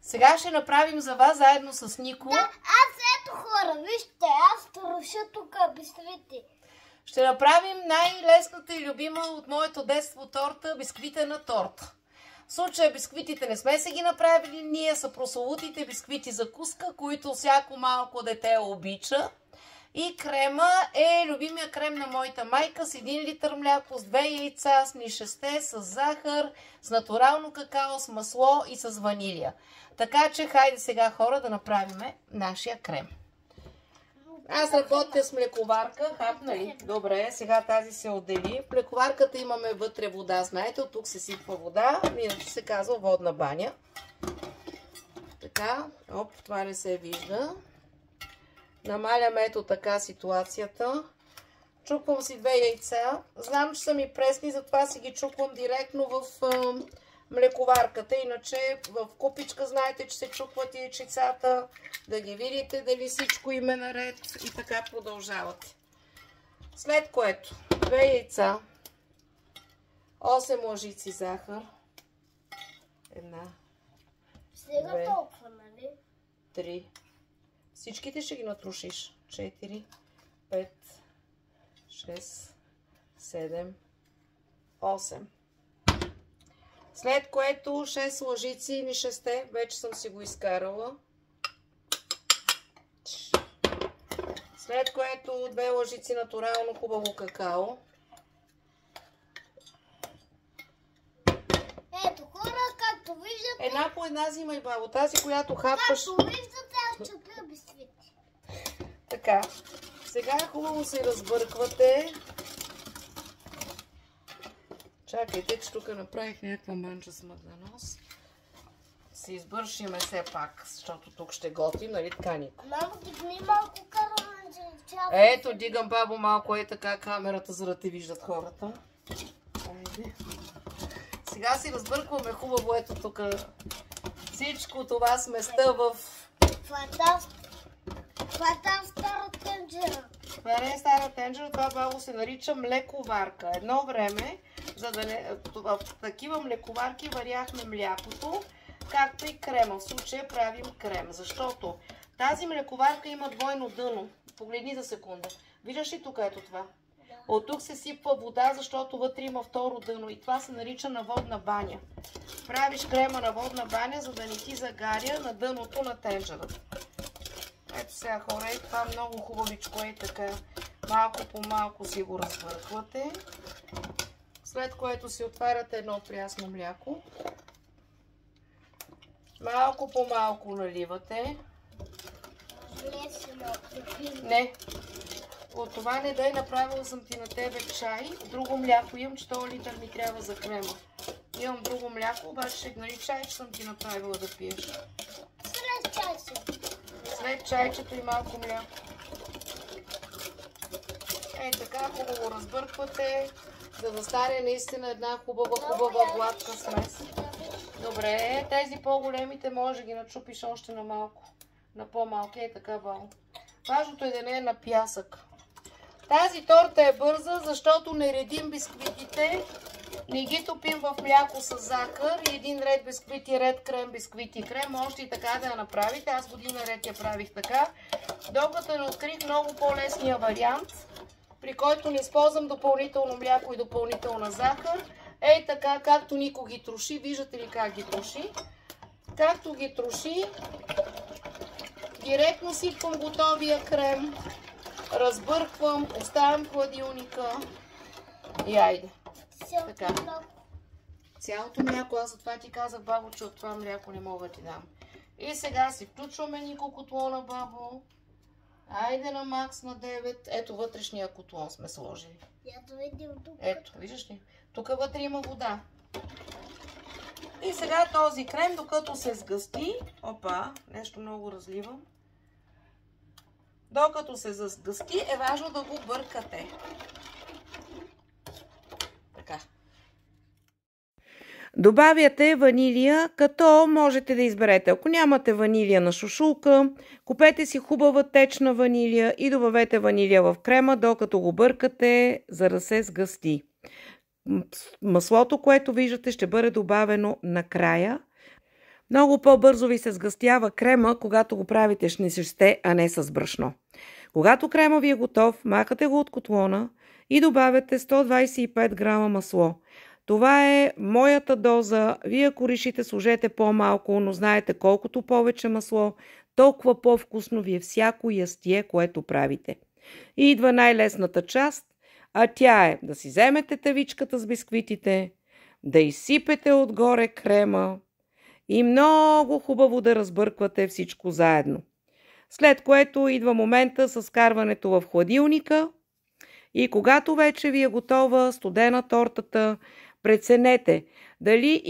Сега ще направим за вас заедно с Нико. Да, ето хора, вижте, аз труша тук, бисквити. Ще направим най-лесната и любима от моето детство торта, бисквитена торта. В случая бисквитите не сме се ги направили, ние са прословутите бисквити закуска, които всяко малко дете обича. И крема е любимия крем на моята майка с 1 литър мляко, с 2 яйца, с нишесте, с захар, с натурално какао, с масло и с ванилия. Така че хайде сега хора да направим нашия крем. Аз работя с млековарка, хапнали. Добре, сега тази се отдели. В млековарката имаме вътре вода, знаете, от тук се сипва вода, иначе се казва водна баня. Така, оп, това не се вижда. Намалям ето така ситуацията. Чуквам си 2 яйца. Знам, че са ми пресни, затова си ги чуквам директно в млековарката. Иначе в купичка знаете, че се чукват и яйчицата. Да ги видите дали всичко им е наред и така продължавате. След което 2 яйца, 8 лъжици захар, 1, Сега 2, толкова, нали? 3. Всичките ще ги натрушиш. 4, 5, 6, 7, 8. След което 6 лъжици нишесте. Вече съм си го изкарала. След което 2 лъжици натурално хубаво какао. Ето хора, както виждате... Една по една взимай, бабо. Тази, която хапваш. Както виждате, аз чупя бисквити. Така. Сега хубаво се разбърквате. Чакайте, че тук направих някаква манча с мъгданос. Се избършиме все пак, защото тук ще готвим, нали така, Нико? Мамо, дигни малко караманче. Ето, дигам, бабо, малко е така камерата, за да те виждат хората. Айде. Сега си разбъркваме хубаво, ето тук всичко това сместа в... Това е там стара тенджера. Това не е стара тенджера, това, бабо, се нарича млековарка. Едно време, за да не... в такива млековарки варяхме млякото, както и крема. В случая правим крем, защото тази млековарка има двойно дъно. Погледни за секунда. Виждаш ли тук ето това? От тук се сипва вода, защото вътре има второ дъно и това се нарича наводна баня. Правиш крема на водна баня, за да не ти загаря на дъното на тенджерата. Ето сега хора, и това много хубавичко е така. Малко по малко си го разбърквате. След което си отваряте едно прясно мляко. Малко по малко наливате. Не. От това не дай, направила съм ти на тебе чай. Друго мляко имам, че 100 литър ми трябва за крема. Имам друго мляко, обаче ще нали чай, че съм ти направила да пиеш. След чай си. След чайчето и малко мляко. Ей така хубаво разбърквате, за да стане наистина една хубава гладка смес. Добре, тези по-големите може да ги начупиш още на малко. На по-малки, е така бал. Важното е да не е на пясък. Тази торта е бърза, защото не редим бисквитите, не ги топим в мляко с захар и един ред бисквити, ред крем, бисквити, крем. Можете и така да я направите. Аз година ред я правих така. Докато не открих много по-лесния вариант, при който не използвам допълнително мляко и допълнителна захар. Ей така, както Нико ги троши. Виждате ли как ги троши? Както ги троши, директно сипвам готовия крем. Разбърквам, оставям в хладилника и айде. Така. Цялото мляко, аз затова ти казах, бабо, че от това мляко не мога да ти дам. И сега си включваме Нико котлона, бабо. Айде на макс на 9. Ето вътрешния котлон сме сложили. Ето, виждаш ли? Тук вътре има вода. И сега този крем, докато се сгъсти, опа, нещо много разливам. Докато се сгъсти, е важно да го бъркате. Така. Добавяте ванилия, като можете да изберете. Ако нямате ванилия на шушулка, купете си хубава течна ванилия и добавете ванилия в крема, докато го бъркате, за да се сгъсти. Маслото, което виждате, ще бъде добавено накрая. Много по-бързо ви се сгъстява крема, когато го правите с несесте, а не с брашно. Когато крема ви е готов, махате го от котлона и добавяте 125 грама масло. Това е моята доза. Вие ако решите, сложете по-малко, но знаете, колкото повече масло, толкова по-вкусно ви е всяко ястие, което правите. И идва най-лесната част, а тя е да си вземете тавичката с бисквитите, да изсипете отгоре крема и много хубаво да разбърквате всичко заедно. След което идва момента с карването в хладилника и когато вече ви е готова студена тортата, преценете дали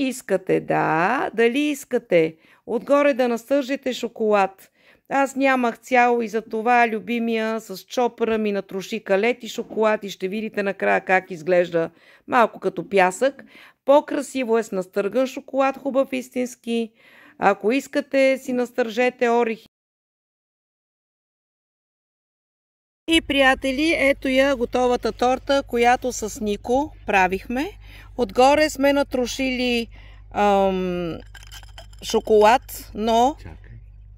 искате отгоре да настържите шоколад. Аз нямах цяло и за това любимия с чопъра ми натроши калети шоколад и ще видите накрая как изглежда малко като пясък. По-красиво е с настърган шоколад, хубав истински. Ако искате, си настържете орехи. И, приятели, ето я готовата торта, която с Нико правихме. Отгоре сме натрошили шоколад, но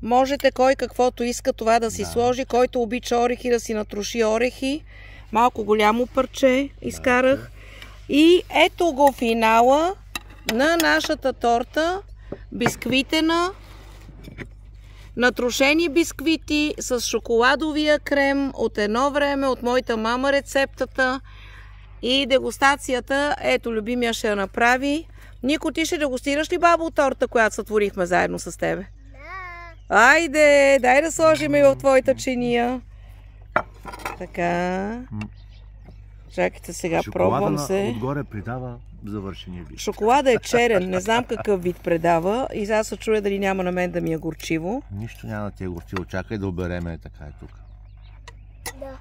можете кой каквото иска това да си сложи. Който обича орехи, да си натроши орехи. Малко голямо парче изкарах. И ето го финала на нашата торта. Бисквитена. Натрошени бисквити с шоколадовия крем от едно време, от моята мама рецептата. И дегустацията, ето любимия ще я направи. Нико, ти ще дегустираш ли, бабо, торта, която сътворихме заедно с тебе? Да. Айде, дай да сложим и в твоята чиния. Така. Чакайте сега, пробвам се. Отгоре придава завършения вид. Шоколада е черен, не знам какъв вид предава. И сега се чуя дали няма на мен да ми е горчиво. Нищо няма да ти е горчиво, чакай да обереме така е тук. Да.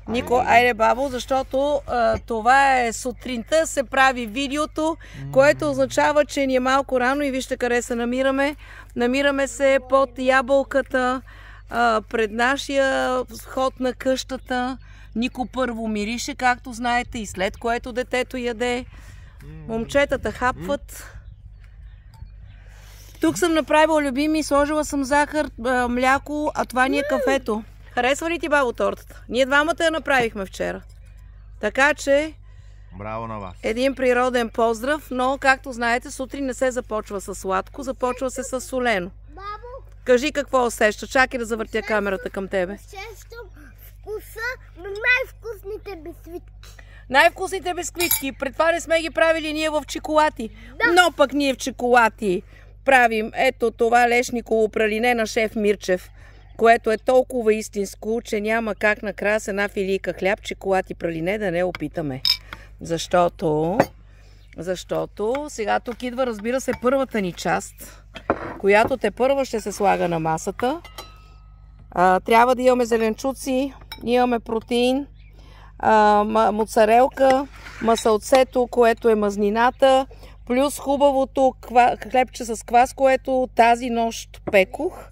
Нико, айде бабо, защото това е сутринта, се прави видеото, което означава, че ни е малко рано и вижте къде се намираме. Намираме се под ябълката, пред нашия вход на къщата. Нико първо мирише, както знаете, и след което детето яде. Момчетата хапват. Тук съм направила любими, сложила съм захар, мляко, а това ни е кафето. Харесва ли ти, бабо, тортата? Ние двамата я направихме вчера. Така че, браво на вас. Един природен поздрав, но, както знаете, сутрин не се започва с сладко, започва се с солено. Бабо, Кажи какво усеща. Чакай да завъртя камерата към тебе. усещам вкуса на най-вкусните бисквитки. Най-вкусните бисквитки. Пред това не сме ги правили ние в чоколати. Да. Но пък ние в чоколати правим ето това лешниково пралине на шеф Мирчев, което е толкова истинско, че няма как накрая с една филийка хляб, чоколад и пралине да не опитаме. Защото сега тук идва, разбира се, първата ни част, която тепърва ще се слага на масата. Трябва да имаме зеленчуци, имаме протеин, моцарелка, масълцето, което е мазнината, плюс хубавото хлебче с квас, което тази нощ пекох.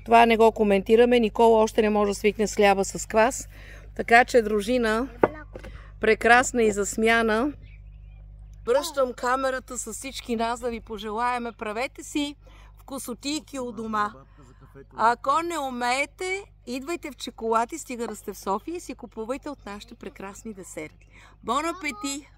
Това не го коментираме. Никола още не може да свикне с хляба с квас. Така че, дружина, прекрасна и засмяна. Връщам камерата с всички нас да ви пожелаеме. Правете си вкусотийки у дома. Ако не умеете, идвайте в чоколад и стига да сте в София и си купувайте от нашите прекрасни десерти. Бон апети!